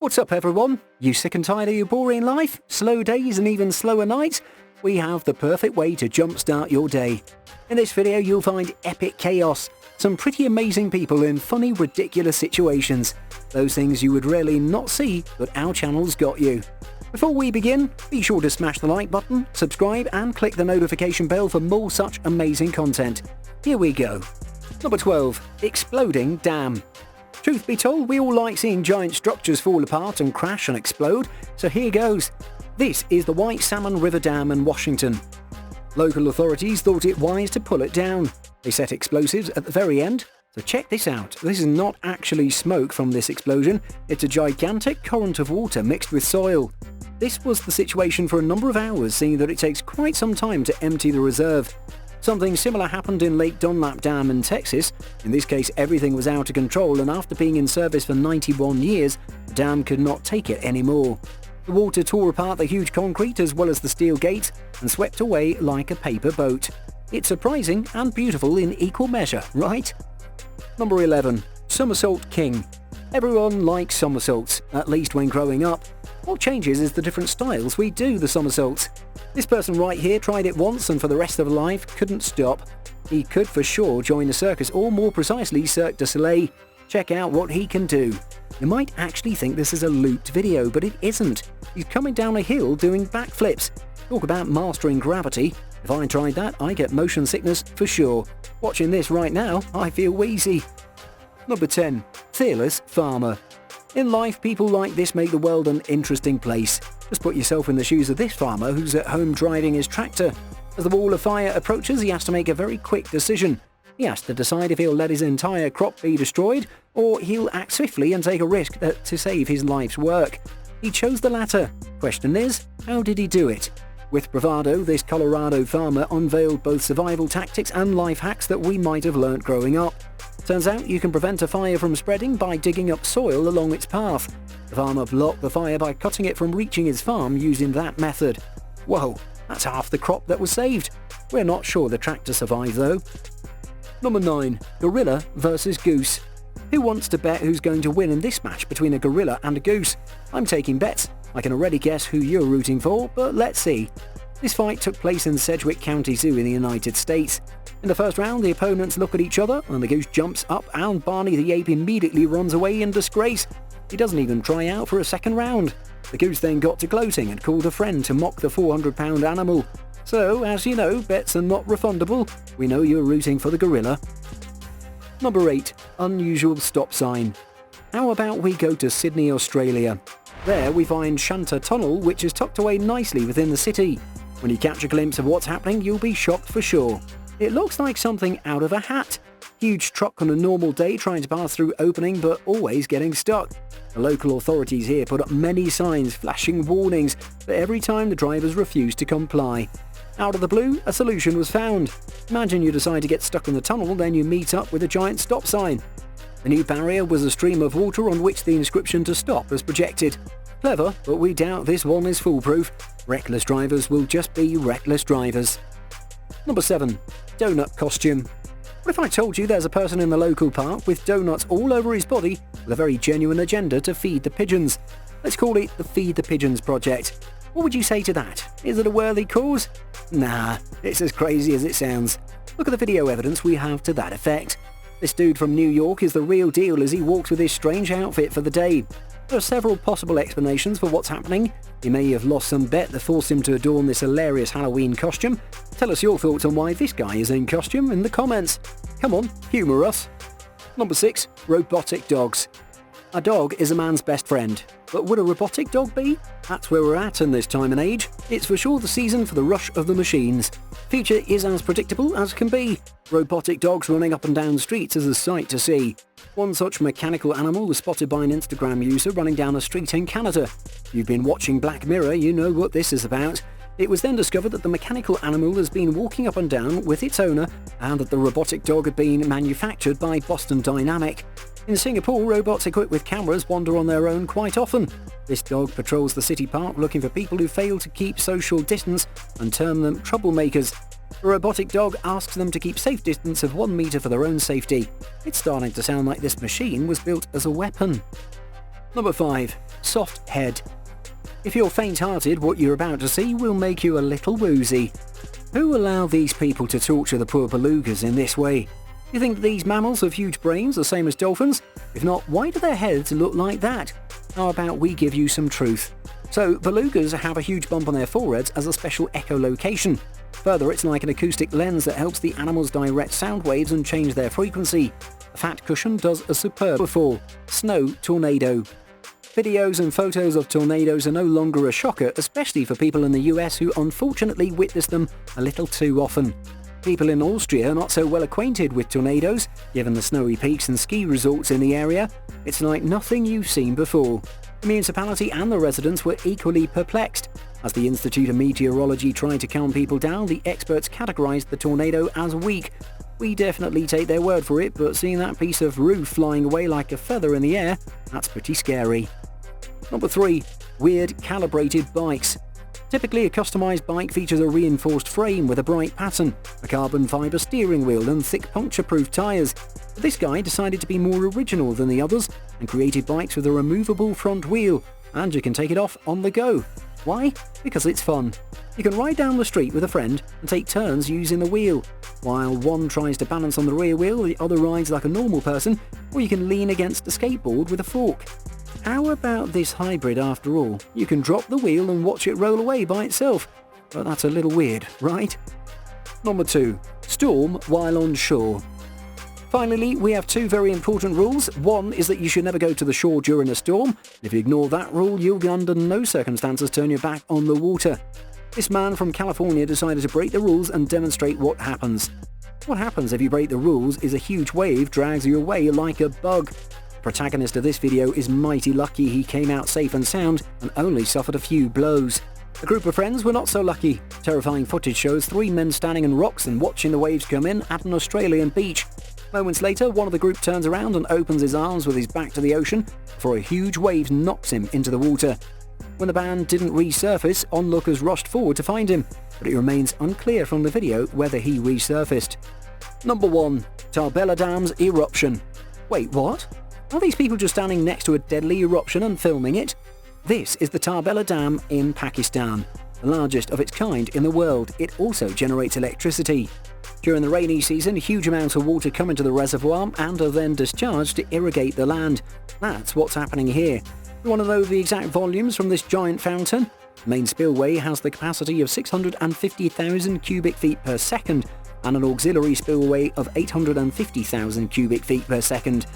What's up everyone? You sick and tired of your boring life, slow days and even slower nights? We have the perfect way to jumpstart your day. In this video you'll find epic chaos, some pretty amazing people in funny ridiculous situations. Those things you would really not see, but our channel's got you. Before we begin, be sure to smash the like button, subscribe and click the notification bell for more such amazing content. Here we go. Number 12. Exploding Dam. Truth be told, we all like seeing giant structures fall apart and crash and explode, so here goes. This is the White Salmon River Dam in Washington. Local authorities thought it wise to pull it down. They set explosives at the very end. So check this out. This is not actually smoke from this explosion, it's a gigantic current of water mixed with soil. This was the situation for a number of hours, seeing that it takes quite some time to empty the reserve. Something similar happened in Lake Dunlap Dam in Texas. In this case, everything was out of control, and after being in service for 91 years, the dam could not take it anymore. The water tore apart the huge concrete as well as the steel gates and swept away like a paper boat. It's surprising and beautiful in equal measure, right? Number 11. Somersault King. Everyone likes somersaults, at least when growing up. What changes is the different styles we do the somersaults. This person right here tried it once and for the rest of life couldn't stop. He could for sure join a circus, or more precisely Cirque du Soleil. Check out what he can do. You might actually think this is a looped video, but it isn't. He's coming down a hill doing backflips. Talk about mastering gravity. If I tried that, I get motion sickness for sure. Watching this right now, I feel wheezy. Number 10. Fearless Farmer. In life, people like this make the world an interesting place. Just put yourself in the shoes of this farmer who's at home driving his tractor. As the wall of fire approaches, he has to make a very quick decision. He has to decide if he'll let his entire crop be destroyed, or he'll act swiftly and take a risk to save his life's work. He chose the latter. Question is, how did he do it? With bravado, this Colorado farmer unveiled both survival tactics and life hacks that we might have learnt growing up. Turns out you can prevent a fire from spreading by digging up soil along its path. The farmer blocked the fire by cutting it from reaching his farm using that method. Whoa, that's half the crop that was saved. We're not sure the tractor survived though. Number 9. Gorilla vs Goose. Who wants to bet who's going to win in this match between a gorilla and a goose? I'm taking bets. I can already guess who you're rooting for, but let's see. This fight took place in Sedgwick County Zoo in the United States. In the first round, the opponents look at each other and the goose jumps up and Barney the ape immediately runs away in disgrace. He doesn't even try out for a second round. The goose then got to gloating and called a friend to mock the 400-pound animal. So, as you know, bets are not refundable. We know you're rooting for the gorilla. Number 8. Unusual stop sign. How about we go to Sydney, Australia? There we find Shanta Tunnel, which is tucked away nicely within the city. When you catch a glimpse of what's happening, you'll be shocked for sure. It looks like something out of a hat. Huge truck on a normal day trying to pass through opening but always getting stuck. The local authorities here put up many signs flashing warnings, but every time the drivers refused to comply. Out of the blue, a solution was found. Imagine you decide to get stuck in the tunnel, then you meet up with a giant stop sign. The new barrier was a stream of water on which the inscription to stop was projected. Clever, but we doubt this one is foolproof. Reckless drivers will just be reckless drivers. Number 7. Donut costume. What if I told you there's a person in the local park with donuts all over his body with a very genuine agenda to feed the pigeons? Let's call it the Feed the Pigeons Project. What would you say to that? Is it a worthy cause? Nah, it's as crazy as it sounds. Look at the video evidence we have to that effect. This dude from New York is the real deal as he walks with his strange outfit for the day. There are several possible explanations for what's happening. He may have lost some bet that forced him to adorn this hilarious Halloween costume. Tell us your thoughts on why this guy is in costume in the comments. Come on, humour us. Number 6. Robotic dogs. A dog is a man's best friend. But would a robotic dog be? That's where we're at in this time and age. It's for sure the season for the rush of the machines. Future is as predictable as can be. Robotic dogs running up and down streets is a sight to see. One such mechanical animal was spotted by an Instagram user running down a street in Canada. If you've been watching Black Mirror, you know what this is about. It was then discovered that the mechanical animal has been walking up and down with its owner and that the robotic dog had been manufactured by Boston Dynamic. In Singapore, robots equipped with cameras wander on their own quite often. This dog patrols the city park looking for people who fail to keep social distance and term them troublemakers. The robotic dog asks them to keep safe distance of 1 meter for their own safety. It's starting to sound like this machine was built as a weapon. Number 5. Soft head. If you're faint-hearted, what you're about to see will make you a little woozy. Who allowed these people to torture the poor belugas in this way? You think that these mammals have huge brains, the same as dolphins? If not, why do their heads look like that? How about we give you some truth? So, belugas have a huge bump on their foreheads as a special echolocation. Further, it's like an acoustic lens that helps the animals direct sound waves and change their frequency. A fat cushion does a superb fall. Snow tornado. Videos and photos of tornadoes are no longer a shocker, especially for people in the US who unfortunately witness them a little too often. People in Austria are not so well acquainted with tornadoes, given the snowy peaks and ski resorts in the area. It's like nothing you've seen before. The municipality and the residents were equally perplexed. As the Institute of Meteorology tried to calm people down, the experts categorized the tornado as weak. We definitely take their word for it, but seeing that piece of roof flying away like a feather in the air, that's pretty scary. Number 3. Weird calibrated bikes. Typically, a customized bike features a reinforced frame with a bright pattern, a carbon fiber steering wheel and thick puncture-proof tyres. But this guy decided to be more original than the others and created bikes with a removable front wheel, and you can take it off on the go. Why? Because it's fun. You can ride down the street with a friend and take turns using the wheel. While one tries to balance on the rear wheel, the other rides like a normal person, or you can lean against a skateboard with a fork. How about this hybrid after all? You can drop the wheel and watch it roll away by itself. But that's a little weird, right? Number 2. Storm while on shore. Finally, we have 2 very important rules. One is that you should never go to the shore during a storm. If you ignore that rule, you'll under no circumstances turn your back on the water. This man from California decided to break the rules and demonstrate what happens. What happens if you break the rules is a huge wave drags you away like a bug. The protagonist of this video is mighty lucky he came out safe and sound and only suffered a few blows. A group of friends were not so lucky. Terrifying footage shows 3 men standing on rocks and watching the waves come in at an Australian beach. Moments later, one of the group turns around and opens his arms with his back to the ocean before a huge wave knocks him into the water. When the band didn't resurface, onlookers rushed forward to find him, but it remains unclear from the video whether he resurfaced. Number 1. Tarbella Dams eruption. Wait, what? Are these people just standing next to a deadly eruption and filming it? This is the Tarbella Dam in Pakistan, the largest of its kind in the world. It also generates electricity. During the rainy season, huge amounts of water come into the reservoir and are then discharged to irrigate the land. That's what's happening here. You want to know the exact volumes from this giant fountain? The main spillway has the capacity of 650,000 cubic feet per second and an auxiliary spillway of 850,000 cubic feet per second.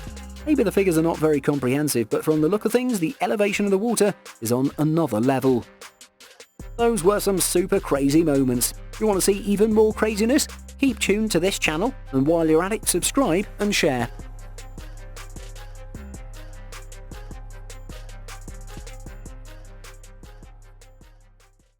Maybe the figures are not very comprehensive, but from the look of things, the elevation of the water is on another level. Those were some super crazy moments. You want to see even more craziness? Keep tuned to this channel, and while you're at it, subscribe and share.